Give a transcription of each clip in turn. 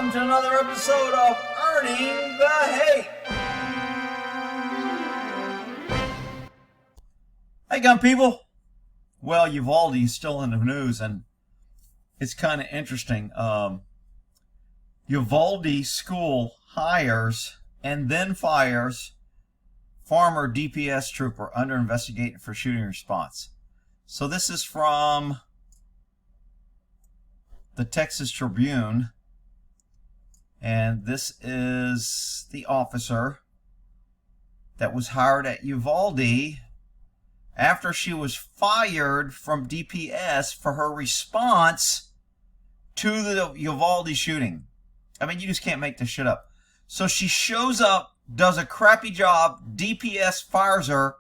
welcome to another episode of Earning the Hate. Hey, gun people. Well, Uvalde is still in the news, and it's kind of interesting. Uvalde school hires and then fires former DPS trooper under investigation for shooting response. So this is from the Texas Tribune, and this is the officer that was hired at Uvalde after she was fired from DPS for her response to the Uvalde shooting. I mean, you just can't make this shit up. So she shows up, does a crappy job, DPS fires her,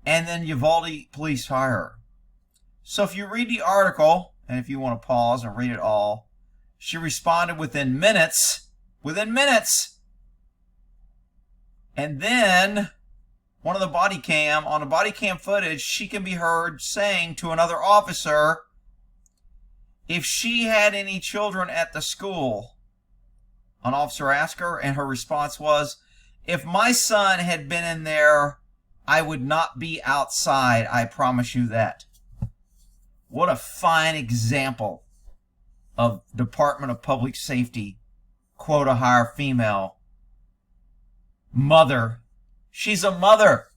and then Uvalde police fire her. So if you read the article, and if you want to pause and read it all, she responded within minutes. And then on the body cam footage, she can be heard saying to another officer if she had any children at the school. An officer asked her, and her response was, "If my son had been in there, I would not be outside, I promise you that." What a fine example of Department of Public Safety quota hire female mother. She's a mother.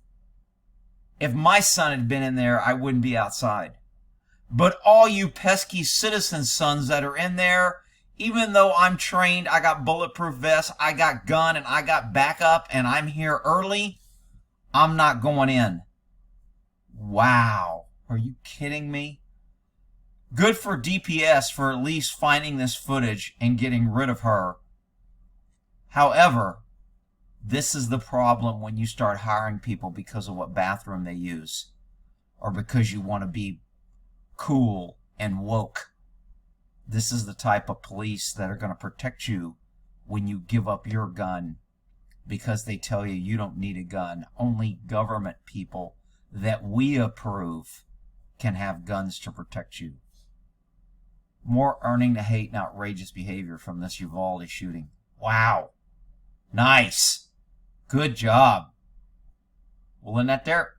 If my son had been in there, I wouldn't be outside. But all you pesky citizen sons that are in there, even though I'm trained, I got bulletproof vests, I got gun, and I got backup, and I'm here early, I'm not going in. Wow. Are you kidding me? Good for DPS for at least finding this footage and getting rid of her. However, this is the problem when you start hiring people because of what bathroom they use, or because you want to be cool and woke. This is the type of police that are going to protect you when you give up your gun because they tell you you don't need a gun. Only government people that we approve can have guns to protect you. More earning the hate and outrageous behavior from this Uvalde shooting. Wow. Nice. Good job. We'll end that there.